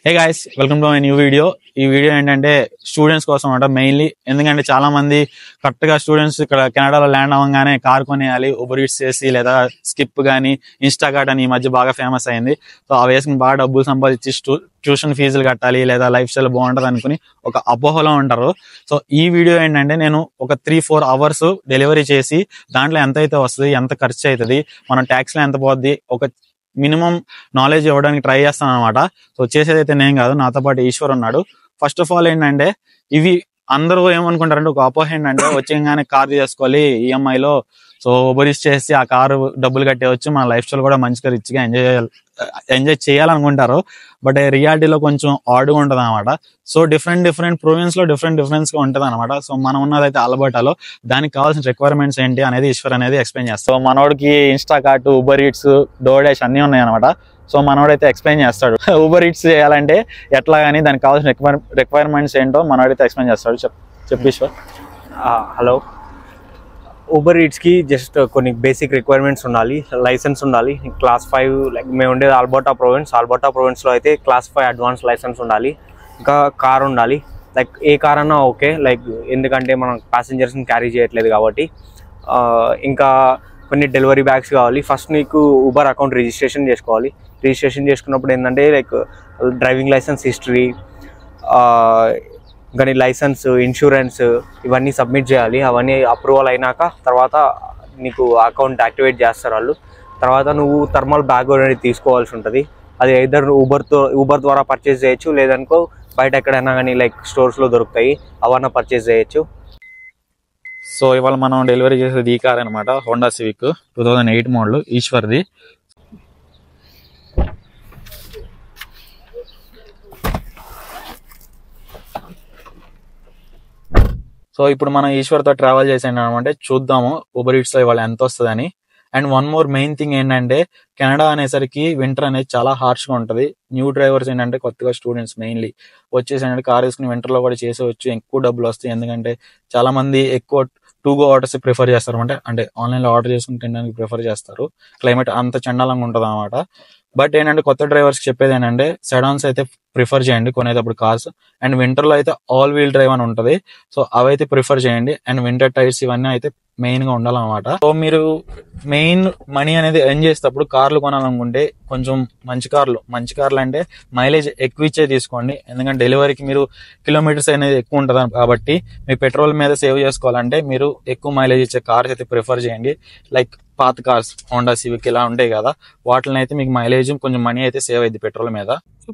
Hey guys, welcome to my new video. ఈ video ఏంటంటే students కోసం అనమాట మెయిన్లీ. ఎందుకంటే చాలా మంది కరెక్ట్ గా స్టూడెంట్స్ ఇక్కడ కెనడాలో ల్యాండ్ అవ్వగానే కార్ కొనేయాలి, ఉబర్ ఈట్స్ చేసి లేదా స్కిప్ గానీ ఇన్స్టాకార్ట్ అని ఈ మధ్య బాగా ఫేమస్ అయింది. సో అవి వేసుకుని బాగా డబ్బులు సంపాదించి ట్యూషన్ ఫీజులు కట్టాలి లేదా లైఫ్ స్టైల్ బాగుంటది అనుకుని ఒక అపోహలో ఉంటారు. సో ఈ వీడియో ఏంటంటే నేను ఒక 3-4 అవర్స్ డెలివరీ చేసి దాంట్లో ఎంత అయితే వస్తుంది, ఎంత ఖర్చు అవుతుంది, మనం ట్యాక్స్ లో ఎంత పోద్ది, ఒక మినిమం నాలెడ్జ్ ఇవ్వడానికి ట్రై చేస్తాను అనమాట. సో చేసేదైతే నేను కాదు, నాతో పాటు ఈశ్వర్ ఉన్నాడు. ఫస్ట్ ఆఫ్ ఆల్ ఏంటంటే ఇవి అందరూ ఏమనుకుంటారంటే ఒక అపోహ ఏంటంటే వచ్చేగానే కార్ చేసుకోవాలి ఈఎంఐలో, సో ఉబర్ ఈట్స్ చేసి ఆ కారు డబ్బులు కట్టేవచ్చు, మన లైఫ్ స్టైల్ కూడా మంచిగా రిచ్గా ఎంజాయ్ చేయాలనుకుంటారు. బట్ రియాలిటీలో కొంచెం ఆడుగా ఉంటుంది అనమాట. సో డిఫరెంట్ ప్రొవిన్స్ లో డిఫరెన్స్ గా ఉంటుంది అనమాట. సో మనం ఉన్నదైతే అల్బర్టాలో. దానికి కావాల్సిన రిక్వైర్మెంట్స్ ఏంటి అనేది ఈశ్వర్ అనేది ఎక్స్ప్లెయిన్ చేస్తాం. సో మనోడికి ఇన్స్టాకార్ట్, ఉబర్ ఈట్స్, డోర్డాష్ అన్ని ఉన్నాయి అనమాట. సో మనోడైతే ఎక్స్ప్లెయిన్ చేస్తాడు ఉబర్ ఈట్స్ చేయాలంటే ఎట్లా కానీ దానికి కావాల్సిన రిక్వైర్మెంట్స్ ఏంటో మనోడైతే ఎక్స్ప్లెయిన్ చేస్తాడు. చెప్పు ఈశ్వర్. హలో. ఊబర్ ఈట్స్కి జస్ట్ కొన్ని బేసిక్ రిక్వైర్మెంట్స్ ఉండాలి. లైసెన్స్ ఉండాలి, క్లాస్ 5. లైక్ మేము ఉండేది ఆల్బర్టా ప్రొవిన్స్లో అయితే క్లాస్ 5 అడ్వాన్స్ లైసెన్స్ ఉండాలి. ఇంకా కార్ ఉండాలి. లైక్ ఏ కార్ అన్నా ఓకే, లైక్ ఎందుకంటే మనం ప్యాసింజర్స్ని క్యారీ చేయట్లేదు కాబట్టి. ఇంకా కొన్ని డెలివరీ బ్యాగ్స్ కావాలి. ఫస్ట్ నీకు ఊబర్ అకౌంట్ రిజిస్ట్రేషన్ చేసుకోవాలి. రిజిస్ట్రేషన్ చేసుకున్నప్పుడు ఏంటంటే లైక్ డ్రైవింగ్ లైసెన్స్ హిస్టరీ, కానీ లైసెన్స్, ఇన్సూరెన్స్ ఇవన్నీ సబ్మిట్ చేయాలి. అవన్నీ అప్రూవల్ అయినాక తర్వాత నీకు అకౌంట్ యాక్టివేట్ చేస్తారు వాళ్ళు. తర్వాత నువ్వు థర్మల్ బ్యాగ్ అనేది తీసుకోవాల్సి ఉంటుంది. అది ఐదర్ ఊబర్ ద్వారా పర్చేస్ చేయొచ్చు, లేదనుకో బయట ఎక్కడైనా కానీ లైక్ స్టోర్స్లో దొరుకుతాయి, అవన్నీ పర్చేస్ చేయొచ్చు. సో ఇవాళ మనం డెలివరీ చేసేది ఈ కార్ అనమాట, హోండా సివిక్ 2008 మోడల్ ఈశ్వర్ది. సో ఇప్పుడు మనం ఈశ్వర్తో ట్రావెల్ చేసాను అనమాట. చూద్దాము ఉబర్ ఈట్స్ లో ఇవాళ ఎంత వస్తుందని. And one more main thing ఏంటంటే కెనడా అనేసరికి వింటర్ అనేది చాలా హార్ష్ గా ఉంటది. న్యూ డ్రైవర్స్ ఏంటంటే కొత్తగా స్టూడెంట్స్ మెయిన్లీ వచ్చేసి ఏంటంటే కార్ వేసుకుని వింటర్ లో కూడా చేసేవచ్చు, ఎక్కువ డబ్బులు వస్తాయి. ఎందుకంటే చాలా మంది ఎక్కువ టు గో ఆర్డర్స్ ప్రిఫర్ చేస్తారు, అంటే ఆన్లైన్ లో ఆర్డర్ చేసుకుని తినడానికి ప్రిఫర్ చేస్తారు. క్లైమేట్ అంత చండాలంగా ఉంటుంది అనమాట. బట్ ఏంటంటే కొత్త డ్రైవర్స్ చెప్పేది ఏంటంటే సెడాన్స్ అయితే ప్రిఫర్ చేయండి కొనేటప్పుడు కార్స్. అండ్ వింటర్ లో అయితే ఆల్ వీల్ డ్రైవ్ అని ఉంటుంది, సో అవైతే ప్రిఫర్ చేయండి. అండ్ వింటర్ టైర్స్ ఇవన్నీ అయితే మెయిన్ గా ఉండాలన్నమాట. సో మీరు మెయిన్ మనీ అనేది ఎర్న్ చేసేటప్పుడు కార్లు కొనాలనుకుంటే కొంచెం మంచి కార్లు అంటే మైలేజ్ ఎక్కువ ఇచ్చే తీసుకోండి. ఎందుకంటే డెలివరీకి మీరు కిలోమీటర్స్ అనేది ఎక్కువ ఉంటుంది కాబట్టి మీ పెట్రోల్ మీద సేవ్ చేసుకోవాలంటే మీరు ఎక్కువ మైలేజ్ ఇచ్చే కార్స్ అయితే ప్రిఫర్ చేయండి. లైక్ పాత కార్స్ హోండా సివిక్ ఇలా ఉంటాయి కదా, వాటిని అయితే మీకు మైలేజ్ కొంచెం మనీ అయితే సేవ్ అయింది పెట్రోల్ మీద.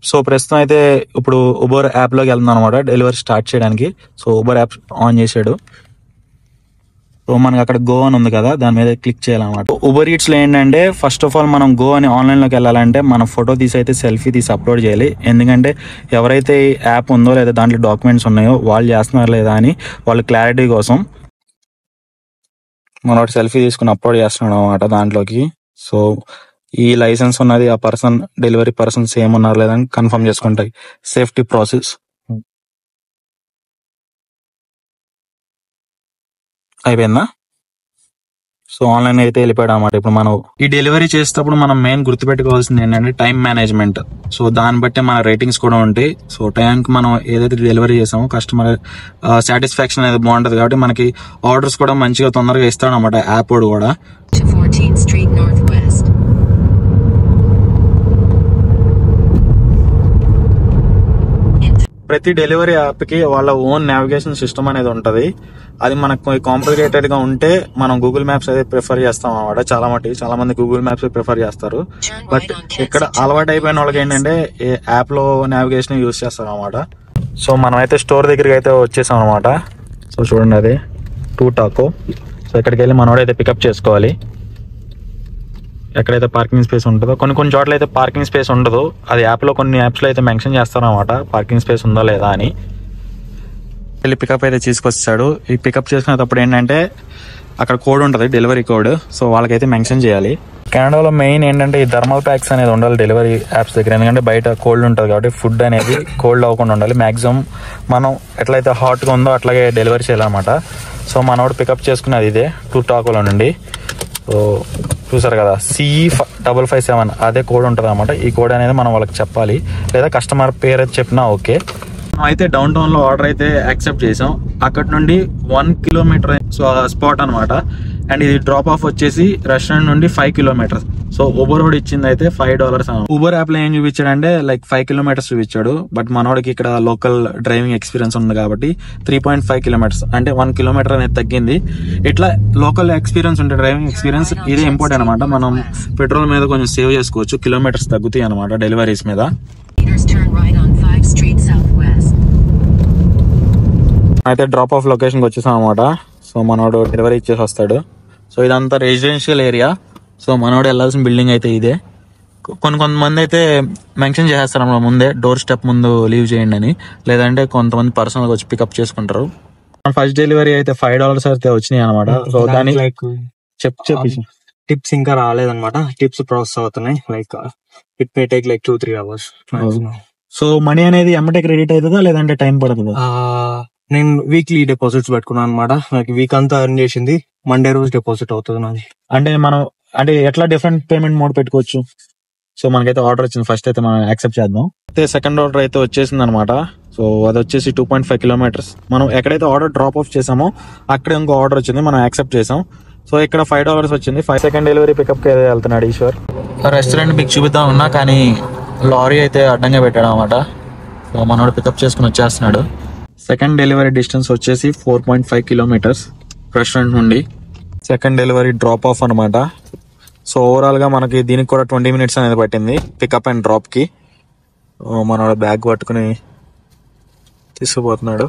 సో ప్రస్తుతం అయితే ఇప్పుడు ఉబర్ యాప్ లోకి వెళ్తున్నాం అనమాట డెలివరీ స్టార్ట్ చేయడానికి. సో ఉబర్ యాప్ ఆన్ చేసాడు. సో మనకి అక్కడ గో అని ఉంది కదా, దాని మీద క్లిక్ చేయాలన్నమాట. ఉబర్ ఈట్స్ లో ఏంటంటే ఫస్ట్ ఆఫ్ ఆల్ మనం గో అని ఆన్లైన్ లోకి వెళ్ళాలంటే మనం ఫోటో తీసి అయితే సెల్ఫీ తీసి అప్లోడ్ చేయాలి. ఎందుకంటే ఎవరైతే యాప్ ఉందో లేదా దాంట్లో డాక్యుమెంట్స్ ఉన్నాయో వాళ్ళు చేస్తున్నారు లేదా అని వాళ్ళ క్లారిటీ కోసం మనం సెల్ఫీ తీసుకుని అప్లోడ్ చేస్తున్నాడు అనమాట దాంట్లోకి. సో ఈ లైసెన్స్ ఉన్నది ఆ పర్సన్, డెలివరీ పర్సన్ సేమ్ ఉన్నారు లేదని కన్ఫర్మ్ చేసుకుంటాయి. సేఫ్టీ ప్రాసెస్ అయిపోయిందా? సో ఆన్లైన్ అయితే వెళ్ళిపోయాడు అనమాట. ఇప్పుడు మనం ఈ డెలివరీ చేసేటప్పుడు మనం మెయిన్ గుర్తుపెట్టుకోవాల్సింది ఏంటంటే టైం మేనేజ్మెంట్. సో దాన్ని బట్టి మన రేటింగ్స్ కూడా ఉంటాయి. సో టైంకి మనం ఏదైతే డెలివరీ చేసామో కస్టమర్ సాటిస్ఫాక్షన్ అనేది బాగుంటది కాబట్టి మనకి ఆర్డర్స్ కూడా మంచిగా తొందరగా ఇస్తాడు అనమాట యాప్ కూడా. ప్రతి డెలివరీ యాప్ కి వాళ్ళ ఓన్ నావిగేషన్ సిస్టమ్ అనేది ఉంటది. అది మనకు కాంప్లికేటెడ్ గా ఉంటే మనం గూగుల్ మ్యాప్స్ అయితే ప్రిఫర్ చేస్తాం అనమాట. చాలా మంది గూగుల్ మ్యాప్స్ ప్రిఫర్ చేస్తారు. బట్ ఇక్కడ అలవాటు అయిపోయిన వాళ్ళకి ఏంటంటే యాప్ లో నావిగేషన్ యూజ్ చేస్తారు అనమాట. సో మనం అయితే స్టోర్ దగ్గరికి అయితే వచ్చేసాం అనమాట. సో చూడండి అది 2 టాకో. సో ఇక్కడికి వెళ్ళి మనోడైతే పికప్ చేసుకోవాలి. ఎక్కడైతే పార్కింగ్ స్పేస్ ఉంటుందో, కొన్ని చోట్ల అయితే పార్కింగ్ స్పేస్ ఉండదు. అది యాప్లో కొన్ని యాప్స్లో అయితే మెన్షన్ చేస్తారన్నమాట పార్కింగ్ స్పేస్ ఉందా లేదా అని. వెళ్ళి పికప్ అయితే తీసుకొచ్చాడు. ఈ పికప్ చేసుకునేటప్పుడు ఏంటంటే అక్కడ కోడ్ ఉంటుంది, డెలివరీ కోడ్. సో వాళ్ళకైతే మెన్షన్ చేయాలి. కెనడాలో మెయిన్ ఏంటంటే ఈ థర్మల్ ప్యాక్స్ అనేది ఉండాలి డెలివరీ యాప్స్ దగ్గర. ఎందుకంటే బయట కోల్డ్ ఉంటుంది కాబట్టి ఫుడ్ అనేది కోల్డ్ అవ్వకుండా ఉండాలి. మ్యాక్సిమం మనం ఎట్లయితే హాట్గా ఉందో అట్లాగే డెలివరీ చేయాలన్నమాట. సో మనోడు పికప్ చేసుకున్నది ఇదే 2 టాకోలో నుండి. సో చూసారు కదా, CE557 అదే కోడ్ ఉంటుంది అనమాట. ఈ కోడ్ అనేది మనం వాళ్ళకి చెప్పాలి, లేదా కస్టమర్ పేరు అయితే చెప్పినా ఓకే. మనం అయితే డౌన్ టౌన్ లో ఆర్డర్ అయితే యాక్సెప్ట్ చేసాం. అక్కడ నుండి 1 కిలోమీటర్ స్పాట్ అనమాట. అండ్ ఇది డ్రాప్ ఆఫ్ వచ్చేసి రెస్టారెంట్ నుండి 5 కిలోమీటర్స్. సో ఊబర్ వాడు ఇచ్చింది అయితే $5. ఊబర్ యాప్ లో ఏం చూపించాడంటే లైక్ 5 కిలోమీటర్స్ చూపించాడు. బట్ మనోడికి ఇక్కడ లోకల్ డ్రైవింగ్ ఎక్స్పీరియన్స్ ఉంది కాబట్టి 3.5 కిలోమీటర్స్ అంటే 1 కిలోమీటర్ అనేది తగ్గింది. ఇట్లా లోకల్ ఎక్స్పీరియన్స్ ఉంటే డ్రైవింగ్ ఎక్స్పీరియన్స్ ఇదే ఇంపార్టెంట్ అనమాట. మనం పెట్రోల్ మీద కొంచెం సేవ్ చేసుకోవచ్చు, కిలోమీటర్స్ తగ్గుతాయి అనమాట డెలివరీస్ మీద. అయితే డ్రాప్ ఆఫ్ లొకేషన్కి వచ్చేసాం అనమాట. సో మనోడు డెలివరీ ఇచ్చేసి వస్తాడు. సో ఇదంతా రెసిడెన్షియల్ ఏరియా. సో మనోడు వెళ్ళాల్సిన బిల్డింగ్ అయితే ఇదే. కొంతమంది అయితే మెన్షన్ చేసేస్తారు అన్నమాట ముందే, డోర్ స్టెప్ ముందు లీవ్ చేయండి అని. లేదంటే కొంతమంది పర్సనల్గా వచ్చి పికప్ చేసుకుంటారు. ఫస్ట్ డెలివరీ అయితే $5 అయితే వచ్చినాయి అనమాట. సో దాని లైక్ చెప్పి టిప్స్ ఇంకా రాలేదన్నమాట. టిప్స్ ప్రాసెస్ అవుతున్నాయి. Like it may take like 2-3 hours. So money అనేది ఎమ్మటే క్రెడిట్ అవుతుందా లేదంటే టైం పడుతుందా? నేను వీక్లీ డిపాజిట్స్ పెట్టుకున్నాను అనమాట. నాకు వీక్ అంతా ఎర్న్ చేసింది మండే రోజు డిపాజిట్ అవుతుంది నాది. అంటే మనం అంటే ఎట్లా డిఫరెంట్ పేమెంట్ మోడ్ పెట్టుకోవచ్చు? సో మనకైతే ఆర్డర్ వచ్చింది, ఫస్ట్ అయితే మనం యాక్సెప్ట్ చేద్దాం. అయితే సెకండ్ ఆర్డర్ అయితే వచ్చేసింది అనమాట. సో అది వచ్చేసి 2.5 కిలోమీటర్స్. మనం ఎక్కడైతే ఆర్డర్ డ్రాప్ ఆఫ్ చేసామో అక్కడ ఇంకో ఆర్డర్ వచ్చింది, మనం యాక్సెప్ట్ చేసాం. సో ఇక్కడ $5 వచ్చింది. 5 సెకండ్ డెలివరీ పికప్ కి వెళ్తున్నాడు ఈశ్వర్. రెస్టారెంట్ మీకు చూపిద్దాం ఉన్నా కానీ లారీ అయితే అడ్డంగా పెట్టాడు అనమాట. సో మనోడు పికప్ చేసుకుని వచ్చేస్తున్నాడు. సెకండ్ డెలివరీ డిస్టెన్స్ వచ్చేసి 4.5 కిలోమీటర్స్ రెస్టారెంట్ నుండి. సెకండ్ డెలివరీ డ్రాప్ ఆఫ్ అనమాట. సో ఓవరాల్ గా మనకి దీనికి కూడా 20 minutes అనేది పట్టింది పికప్ అండ్ డ్రాప్ కి. మనోడు బ్యాగ్ పట్టుకుని తీసుకుపోతున్నాడు.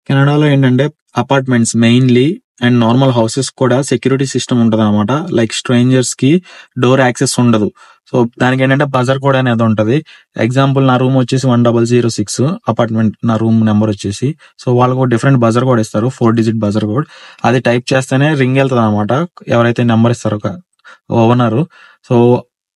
కెనడాలో ఏంటంటే apartments mainly and normal houses కూడా సెక్యూరిటీ సిస్టమ్ ఉంటుంది అనమాట. లైక్ స్ట్రేంజర్స్ కి డోర్ యాక్సెస్ ఉండదు. సో దానికి ఏంటంటే బజర్ కోడ్ అనేది ఉంటది. ఎగ్జాంపుల్ నా రూమ్ వచ్చేసి 1006 అపార్ట్మెంట్, నా రూమ్ నెంబర్ వచ్చేసి. సో వాళ్ళకు డిఫరెంట్ బజర్ కోడ్ ఇస్తారు, 4 digit బజర్ కోడ్. అది టైప్ చేస్తేనే రింగ్ వెళ్తుంది అనమాట. ఎవరైతే నెంబర్ ఇస్తారో ఓనరు, సో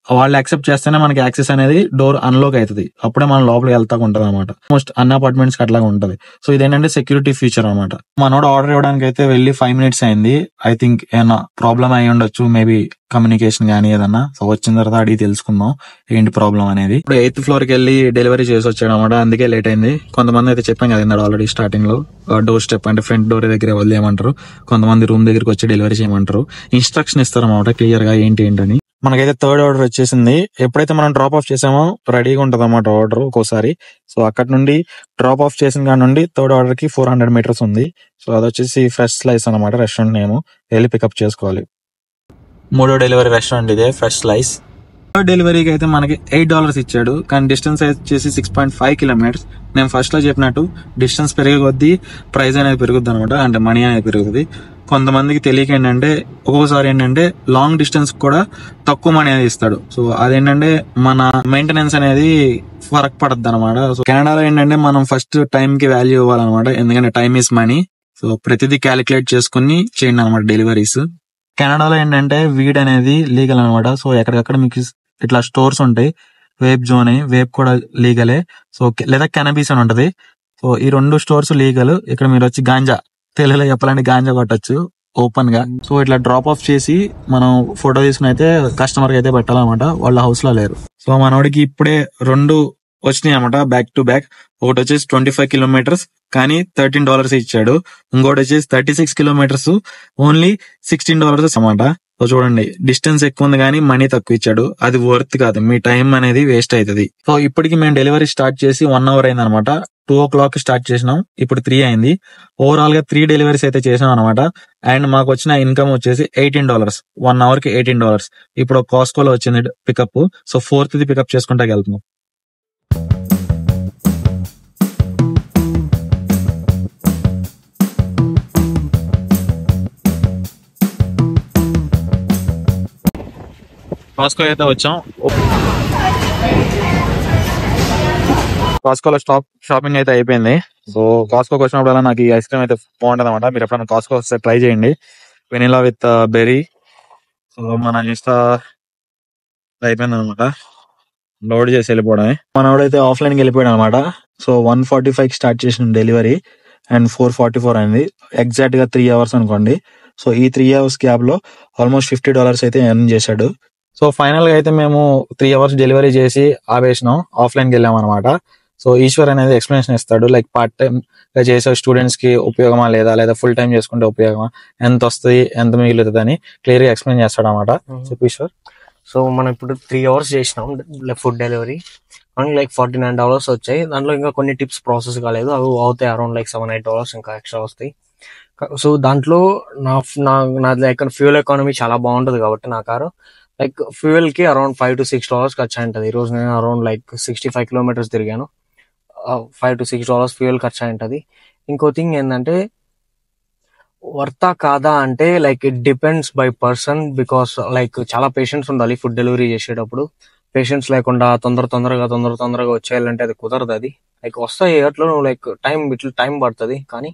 వాళ్ళు యాక్సెప్ట్ చేస్తేనే మనకి యాక్సెస్ అనేది డోర్ అన్లాక్ అవుతుంది. అప్పుడే మనం లోపలికి వెళ్తా ఉంటది అనమాట. మోస్ట్ అన్ని అపార్ట్మెంట్స్ కి అట్లాగా ఉంటది. సో ఇదేంటంటే సెక్యూరిటీ ఫీచర్ అనమాట. మనోడు ఆర్డర్ ఇవ్వడానికి అయితే వెళ్ళి 5 minutes అయింది. ఐ థింక్ ఏమన్నా ప్రాబ్లం అయి ఉండొచ్చు, మేబీ కమ్యూనికేషన్ కానీ ఏదన్నా. సో వచ్చిన తర్వాత అడిగి తెలుసుకుందాం ఏంటి ప్రాబ్లం అనేది. ఇప్పుడు 8th floor కి వెళ్ళి డెలివరీ చేసి వచ్చాడు అనమాట, అందుకే లేట్ అయింది. కొంతమంది అయితే చెప్పాం కదా ఆల్రెడీ స్టార్టింగ్ లో, డోర్ స్టెప్ అంటే ఫ్రంట్ డోర్ దగ్గర వదిలేయమంటారు, కొంతమంది రూమ్ దగ్గరికి వచ్చి డెలివరీ చేయమంటారు. ఇన్స్ట్రక్షన్ ఇస్తారు అనమాట క్లియర్ గా ఏంటి ఏంటని. మనకైతే థర్డ్ ఆర్డర్ వచ్చేసింది. ఎప్పుడైతే మనం డ్రాప్ ఆఫ్ చేసామో రెడీగా ఉంటది అన్నమాట ఆర్డర్ ఒక్కోసారి. సో అక్కడ నుండి డ్రాప్ ఆఫ్ చేసిన కాడ నుండి థర్డ్ ఆర్డర్ కి 400 meters ఉంది. సో అది వచ్చేసి ఫ్రెష్ స్లైస్ అనమాట, రెస్టారెంట్ నేమ్. వెళ్ళి పికప్ చేసుకోవాలి. మూడో డెలివరీ రెస్టారెంట్ ఇదే, ఫ్రెష్ స్లైస్. థర్డ్ డెలివరీకి అయితే మనకి $8 ఇచ్చాడు, కానీ డిస్టెన్స్ వచ్చేసి 6.5 kilometers. నేను ఫస్ట్ లో చెప్పినట్టు డిస్టెన్స్ పెరిగే కొద్దీ ప్రైస్ అనేది పెరుగుద్ది అనమాట, అంటే మనీ అనేది పెరుగుతుంది. కొంతమందికి తెలియక ఏంటంటే ఒక్కొక్కసారి ఏంటంటే లాంగ్ డిస్టెన్స్ కూడా తక్కువ మనీ అనేది ఇస్తాడు. సో అదేంటంటే మన మెయింటెనెన్స్ అనేది ఫరక్ పడద్దు అనమాట. సో కెనడాలో ఏంటంటే మనం ఫస్ట్ టైం కి వాల్యూ ఇవ్వాలన్నమాట, ఎందుకంటే టైం ఈస్ మనీ. సో ప్రతిదీ క్యాలిక్యులేట్ చేసుకుని చేయండి అనమాట డెలివరీస్. కెనడాలో ఏంటంటే వీడ్ అనేది లీగల్ అనమాట. సో ఎక్కడికక్కడ మీకు ఇట్లా స్టోర్స్ ఉంటాయి. వేప్ జోన్, వేప్ కూడా లీగలే. సో లేదా కెనబీస్ అని ఉంటది. సో ఈ 2 స్టోర్స్ లీగల్. ఇక్కడ మీరు వచ్చి గాంజా, తెలుగులో చెప్పాలంటే గాంజా కొట్టచ్చు ఓపెన్ గా. సో ఇట్లా డ్రాప్ ఆఫ్ చేసి మనం ఫోటో తీసుకుని అయితే కస్టమర్ కి అయితే పెట్టాలన్నమాట, వాళ్ళ హౌస్ లో లేరు. సో మనోడికి ఇప్పుడే 2 వచ్చినాయి అనమాట బ్యాక్ టు బ్యాక్. ఒకటి వచ్చేసి 25 kilometers కానీ $13 ఇచ్చాడు. ఇంకోటి వచ్చేసి 36 kilometers ఓన్లీ $16 అన్నమాట. సో చూడండి, డిస్టెన్స్ ఎక్కువ ఉంది కానీ మనీ తక్కువ ఇచ్చాడు. అది వర్త్ కాదు, మీ టైం అనేది వేస్ట్ అవుతుంది. సో ఇప్పటికి మేము డెలివరీ స్టార్ట్ చేసి 1 hour అయింది అనమాట. 2 o'clock స్టార్ట్ చేసినాం, ఇప్పుడు 3 అయింది. ఓవరాల్ గా 3 డెలివరీస్ అయితే చేసాం అనమాట. అండ్ మాకు వచ్చిన ఇన్కమ్ వచ్చేసి $18, 1 hour కి $18. ఇప్పుడు కాస్కోలో వచ్చింది పికప్. సో 4th పికప్ చేసుకుంటా వెళ్తున్నాం. కాస్కో అయితే వచ్చాం. కాస్కోలో షాపింగ్ అయితే అయిపోయింది. సో కాస్కోకి వచ్చినప్పుడు నాకు ఈ ఐస్ క్రీమ్ అయితే బాగుంటది అనమాట. మీరు ఎప్పుడైనా కాస్కో వస్తే ట్రై చేయండి, వెనిలా విత్ బెర్రీ. సో మన ఇన్స్టా అయిపోయింది అనమాట, లోడ్ చేసి వెళ్ళిపోవడమే. మనోడైతే ఆఫ్లైన్కి వెళ్ళిపోయాడు అనమాట. సో 1:45 స్టార్ట్ చేసిన డెలివరీ అండ్ 4:44 అయింది. ఎగ్జాక్ట్ గా 3 hours అనుకోండి. సో ఈ 3 అవర్స్ గ్యాప్ లో ఆల్మోస్ట్ $50 అయితే ఎర్న్ చేశాడు. సో ఫైనల్ గా అయితే మేము 3 అవర్స్ డెలివరీ చేసి ఆవేసినాం, ఆఫ్లైన్ కి వెళ్ళాం అనమాట. సో ఈశ్వర్ అనేది ఎక్స్ప్లెనేషన్ ఇస్తాడు, లైక్ పార్ట్ టైం గా చేసే స్టూడెంట్స్ కి ఉపయోగమా లేదా ఫుల్ టైం చేసుకుంటే ఉపయోగమా, ఎంత వస్తుంది ఎంత మిగులుతుంది అని క్లియర్ గా ఎక్స్ప్లెయిన్ చేస్తాడు అనమాట. చెప్పు ఈశ్వర్. సో మనం ఇప్పుడు 3 అవర్స్ చేసినాం ఫుడ్ డెలివరీ, మనకి లైక్ $49 వచ్చాయి. దాంట్లో ఇంకా కొన్ని టిప్స్ ప్రాసెస్ కాలేదు, అవి అవుతాయి అరౌండ్ లైక్ $7-8 ఇంకా ఎక్స్ట్రా వస్తాయి. సో దాంట్లో నా లైక్ ఫ్యూయల్ ఎకానమీ చాలా బాగుంటుంది కాబట్టి నా కారు లైక్ ఫ్యూయల్ కి అరౌండ్ $5-6 ఖర్చు అయింటది. ఈ రోజు నేను అరౌండ్ లైక్ 65 కిలోమీటర్స్ తిరిగాను, $5-6 ఫ్యూయల్ ఖర్చు అయింటది. ఇంకో థింగ్ ఏంటంటే వర్తా కాదా అంటే like it depends by person, because like చాలా పేషెన్స్ ఉండాలి ఫుడ్ డెలివరీ చేసేటప్పుడు. పేషెన్స్ లేకుండా తొందరగా వచ్చేయాలంటే అది కుదరదు. అది లైక్ వస్తాయి అట్లా లైక్ టైం పడుతుంది, కానీ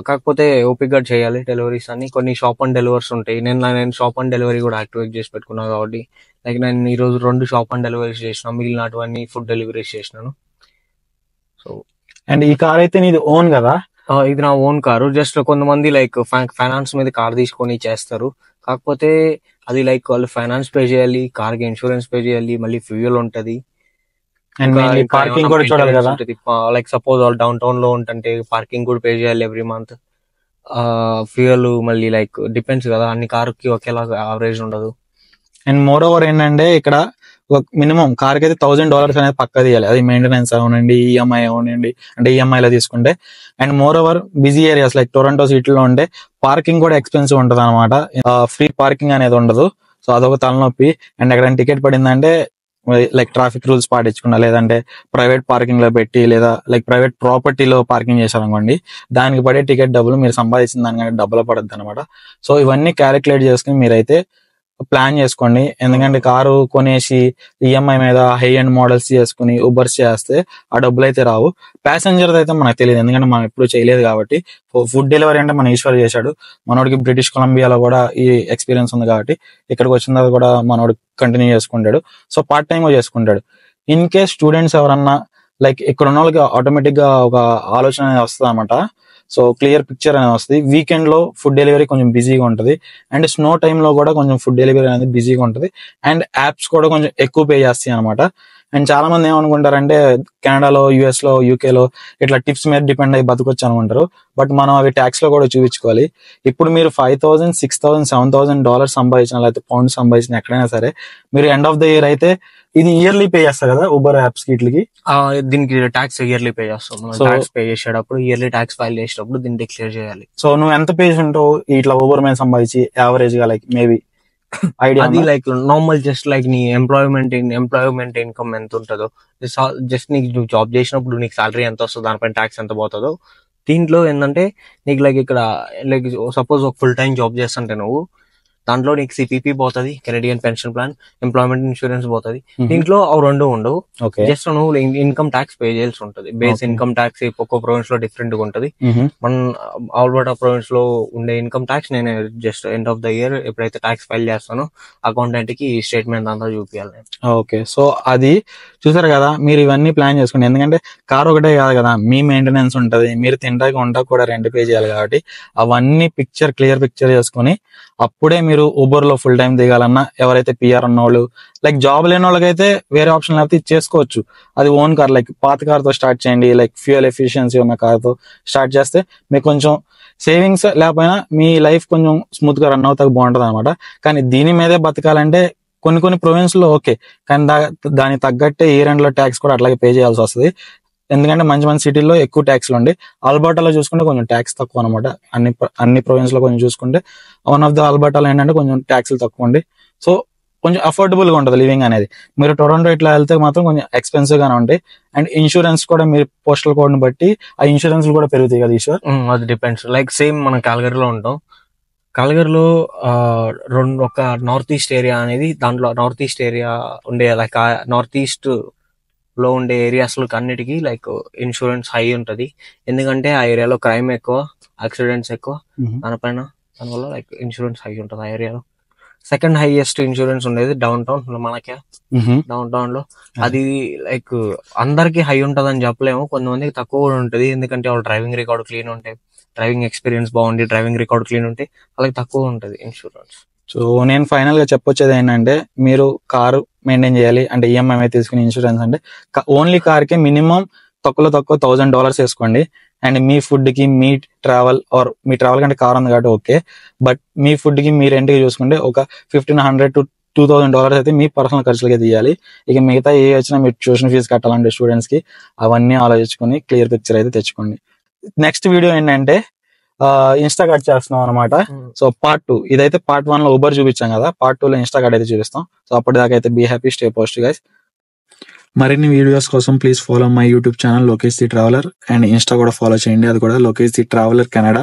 కాకపోతే ఓపిక్గా చేయాలి డెలివరీస్ అన్ని. కొన్ని షాప్ అండ్ డెలివరీస్ ఉంటాయి. నేను షాప్ అండ్ డెలివరీ కూడా యాక్టివేట్ చేసి పెట్టుకున్నాను కాబట్టి లైక్ నేను ఈ రోజు 2 షాప్ అండ్ డెలివరీస్ చేసిన, మిగిలినటువంటి ఫుడ్ డెలివరీస్ చేసినాను. సో అండ్ ఈ కార్ అయితే నీది ఓన్ కదా? ఇది నా ఓన్ కారు. జస్ట్ కొంతమంది లైక్ ఫైనాన్స్ మీద కార్ తీసుకొని చేస్తారు, కాకపోతే అది లైక్ వాళ్ళు ఫైనాన్స్ పే చేయాలి, కార్ కి ఇన్సూరెన్స్ పే చేయాలి, మళ్ళీ ఫ్యూయల్ ఉంటది, పార్కింగ్ కూడా చూడాలి కదా. లైక్ సపోజ్ వాళ్ళు డౌన్ టౌన్ లో ఉంటుంటే పార్కింగ్ కూడా పే చేయాలి ఎవ్రీ మంత్. ఫ్యూయల్ మళ్ళీ లైక్ డిపెండ్స్ కదా, అన్ని కార్కి ఒకేలా యావరేజ్ ఉండదు. అండ్ మోర్ ఓవర్ ఏంటంటే ఇక్కడ మినిమం కార్ కి అయితే $1,000 అనేది పక్కా తీయాలి, అది మెయింటెనెన్స్ అవనండి, ఈఎంఐ అవనండి, అంటే ఈఎంఐ లో తీసుకుంటే. And more over busy areas like Toronto సిటీలో ఉంటే పార్కింగ్ కూడా ఎక్స్పెన్సివ్ ఉంటది అనమాట, ఫ్రీ పార్కింగ్ అనేది ఉండదు. సో అదొక తలనొప్పి. అండ్ ఎక్కడైనా టికెట్ పడిందంటే లైక్ ట్రాఫిక్ రూల్స్ పాటించకుండా, లేదంటే ప్రైవేట్ పార్కింగ్ లో పెట్టి, లేదా లైక్ ప్రైవేట్ ప్రాపర్టీలో పార్కింగ్ చేశారనుకోండి, దానికి పడే టికెట్ డబ్బులు మీరు సంపాదించిన దానికంటే డబ్బులు పడద్దు అనమాట. సో ఇవన్నీ క్యాలిక్యులేట్ చేసుకుని మీరైతే ప్లాన్ చేసుకోండి. ఎందుకంటే కారు కొనేసి ఈఎంఐ మీద హై ఎండ్ మోడల్స్ చేసుకుని ఉబర్స్ చేస్తే ఆ డబ్బులు అయితే రావు. ప్యాసింజర్ అయితే మనకు తెలియదు, ఎందుకంటే మనం ఎప్పుడు చేయలేదు కాబట్టి. ఫుడ్ డెలివరీ అంటే మన ఈశ్వర్ చేశాడు, మనోడికి బ్రిటిష్ కొలంబియాలో కూడా ఈ ఎక్స్పీరియన్స్ ఉంది కాబట్టి ఇక్కడికి వచ్చిన తర్వాత కూడా మనోడు కంటిన్యూ చేసుకుంటాడు. సో పార్ట్ టైం చేసుకుంటాడు. ఇన్ కేస్ స్టూడెంట్స్ ఎవరన్నా లైక్ ఇక్కడ ఉన్న వాళ్ళకి ఆటోమేటిక్ గా ఒక ఆలోచన అనేది వస్తుంది అనమాట. సో క్లియర్ పిక్చర్ అనేది వస్తుంది. వీకెండ్ లో ఫుడ్ డెలివరీ కొంచెం బిజీగా ఉంటుంది, అండ్ స్నో టైమ్ లో కూడా కొంచెం ఫుడ్ డెలివరీ అనేది బిజీగా ఉంటుంది, అండ్ యాప్స్ కూడా కొంచెం ఎక్కువ పే చేస్తాయి అనమాట. అండ్ చాలా మంది ఏమనుకుంటారంటే కెనడాలో, యుఎస్ లో, యూకే లో ఇట్లా టిప్స్ మీద డిపెండ్ అయ్యి బతకొచ్చు అనుకుంటారు. బట్ మనం అవి ట్యాక్స్ లో కూడా చూపించుకోవాలి. ఇప్పుడు మీరు $5,000, $6,000, $7,000 సంపాదించిన, లేకపోతే పౌండ్ సంపాదించిన ఎక్కడైనా సరే, మీరు ఎండ్ ఆఫ్ ద ఇయర్ అయితే ఇది ఇయర్లీ పే చేస్తారు కదా ఉబర్ యాప్స్ కి, వీటికి దీనికి ట్యాక్స్ ఇయర్లీ పే చేస్తాం. ట్యాక్స్ పే చేసేటప్పుడు ఇయర్లీ ట్యాక్స్ ఫైల్ చేసేటప్పుడు దీన్ని డిక్లేర్ చేయాలి. సో నువ్వు ఎంత పే ఉంటావు ఇట్లా ఉబర్ మీద సంపాదించి యావరేజ్ గా, లైక్ మేబీ ఐడియా? అది లైక్ నార్మల్ జస్ట్ లైక్ నీ ఎంప్లాయ్మెంట్ ఇన్కమ్ ఎంత ఉంటుందో, జస్ట్ నీకు నువ్వు జాబ్ చేసినప్పుడు నీకు సాలరీ ఎంత వస్తుందో దానిపైన ట్యాక్స్ ఎంత పోతుందో. దీంట్లో ఏంటంటే నీకు లైక్ ఇక్కడ లైక్ సపోజ్ ఒక ఫుల్ టైం జాబ్ చేస్తుంటే నువ్వు, దాంట్లో నీకు సిపిపి పోతుంది, Canadian pension plan, employment insurance పోతుంది. దీంట్లో అవి 2 ఉండవు. జస్ట్ నువ్వు ఇన్కమ్ ట్యాక్స్ పే చేయాల్సి ఉంటుంది. బేస్ ఇన్కమ్ ట్యాక్స్ ఒక్కో ప్రొవిన్స్ లో డిఫరెంట్ గా ఉంటుంది. మన ఆల్బర్టా ప్రొవిన్స్ లో ఉండే ఇన్కమ్ ట్యాక్స్ నేను just end of the year ఎప్పుడైతే ట్యాక్స్ ఫైల్ చేస్తానో అకౌంటెంట్ కి ఈ స్టేట్మెంట్ అంతా చూపించాలి. ఓకే, సో అది చూసారు కదా, మీరు ఇవన్నీ ప్లాన్ చేసుకోండి. ఎందుకంటే కార్ ఒకటే కాదు కదా, మీ మెయింటెనెన్స్ ఉంటది, మీరు తింటాక వంట కూడా రెంట్ పే చేయాలి కాబట్టి అవన్నీ క్లియర్ పిక్చర్ చేసుకుని అప్పుడే మీరు ఉబర్ లో ఫుల్ టైం దిగాలన్నా, ఎవరైతే పిఆర్ ఉన్నోళ్ళు, లైక్ జాబ్ లేని వాళ్ళకైతే వేరే ఆప్షన్ లేకపోతే చేసుకోవచ్చు. అది ఓన్ కార్, లైక్ పాత కార్ తో స్టార్ట్ చేయండి, లైక్ ఫ్యూయల్ ఎఫిషియన్సీ ఉన్న కార్ తో స్టార్ట్ చేస్తే మీకు కొంచెం సేవింగ్స్ లేకపోయినా మీ లైఫ్ కొంచెం స్మూత్ గా రన్ అవుతా బాగుంటది అనమాట. కానీ దీని మీదే బతకాలంటే కొన్ని ప్రొవిన్స్ లో ఓకే, కానీ దానికి తగ్గట్టే ఇయర్ ఎండ్ లో ట్యాక్స్ కూడా అట్లాగే పే చేయాల్సి వస్తుంది. ఎందుకంటే మంచి సిటీల్లో ఎక్కువ ట్యాక్స్లు ఉండి, ఆల్బర్టాలో చూసుకుంటే కొంచెం ట్యాక్స్ తక్కువ అనమాట. అన్ని ప్రొవిన్స్ లో కొంచెం చూసుకుంటే వన్ ఆఫ్ ద ఆల్బర్టాలో ఏంటంటే కొంచెం ట్యాక్స్లు తక్కువ ఉండి, సో కొంచెం అఫోర్డబుల్ గా ఉంటుంది లివింగ్ అనేది. మీరు టొరంటో ఇట్లా వెళ్తే మాత్రం కొంచెం ఎక్స్పెన్సివ్ గానే ఉంటాయి. అండ్ ఇన్సూరెన్స్ కూడా మీరు పోస్టల్ కోడ్ ని బట్టి ఆ ఇన్సూరెన్స్ కూడా పెరుగుతాయి కదా ఈశ్వర్? అది డిపెండ్స్. లైక్ సేమ్ మనం కాల్గరీలో ఉంటాం, కాల్గరీలో ఒక నార్త్ ఈస్ట్ ఏరియా అనేది, దాంట్లో నార్త్ ఈస్ట్ ఏరియా ఉండే లైక్ నార్త్ ఈస్ట్ లో ఉండే ఏరియాస్ లో అన్నిటికీ లైక్ ఇన్సూరెన్స్ హై ఉంటది. ఎందుకంటే ఆ ఏరియాలో క్రైమ్ ఎక్కువ, యాక్సిడెంట్స్ ఎక్కువ, దానివల్ల లైక్ ఇన్సూరెన్స్ హై ఉంటుంది ఆ ఏరియాలో. సెకండ్ హైయెస్ట్ ఇన్సూరెన్స్ ఉండేది డౌన్ టౌన్ మనకే డౌన్ టౌన్ లో. అది లైక్ అందరికి హై ఉంటదని చెప్పలేము, కొంతమందికి తక్కువ కూడా ఉంటది. ఎందుకంటే వాళ్ళు డ్రైవింగ్ రికార్డ్ క్లీన్ ఉంటాయి, డ్రైవింగ్ ఎక్స్పీరియన్స్ బాగుంది, డ్రైవింగ్ రికార్డ్ క్లీన్ ఉంటే వాళ్ళకి తక్కువ ఉంటది ఇన్సూరెన్స్. సో నేను ఫైనల్ గా చెప్పొచ్చేది ఏంటంటే, మీరు కారు మెయింటైన్ చేయాలి అంటే ఈఎంఐ తీసుకుని ఇన్సూరెన్స్ అంటే ఓన్లీ కార్ కి మినిమం తక్కువ $1,000 వేసుకోండి. అండ్ మీ ఫుడ్ కి, మీ ట్రావెల్ మీ ట్రావెల్ కంటే కార్ ఉంది కాబట్టి ఓకే, బట్ మీ ఫుడ్ కి మీ రెంట్ కి చూసుకుంటే ఒక $1,500 to $2,000 అయితే మీ పర్సనల్ ఖర్చులకే తీయాలి. ఇక మిగతా ఏ వచ్చినా మీరు ట్యూషన్ ఫీజు కట్టాలంటే స్టూడెంట్స్ కి, అవన్నీ ఆలోచించుకుని క్లియర్ పిక్చర్ అయితే తెచ్చుకోండి. నెక్స్ట్ వీడియో ఏంటంటే ఇన్స్టా కార్డ్ చేస్తున్నాం అనమాట. సో పార్ట్ 2, ఇదైతే పార్ట్ 1 లో ఊబర్ చూపించాం కదా, పార్ట్ 2 లో ఇన్స్టా కార్డ్ అయితే చూపిస్తాం. సో అప్పటిదాకా అయితే be happy, stay positive guys. మరిన్ని వీడియోస్ కోసం please follow my YouTube channel Lokesh the traveller, and Insta కూడా ఫాలో చేయండి, అది కూడా లోకేష్ ది ట్రావెలర్ కెనడా.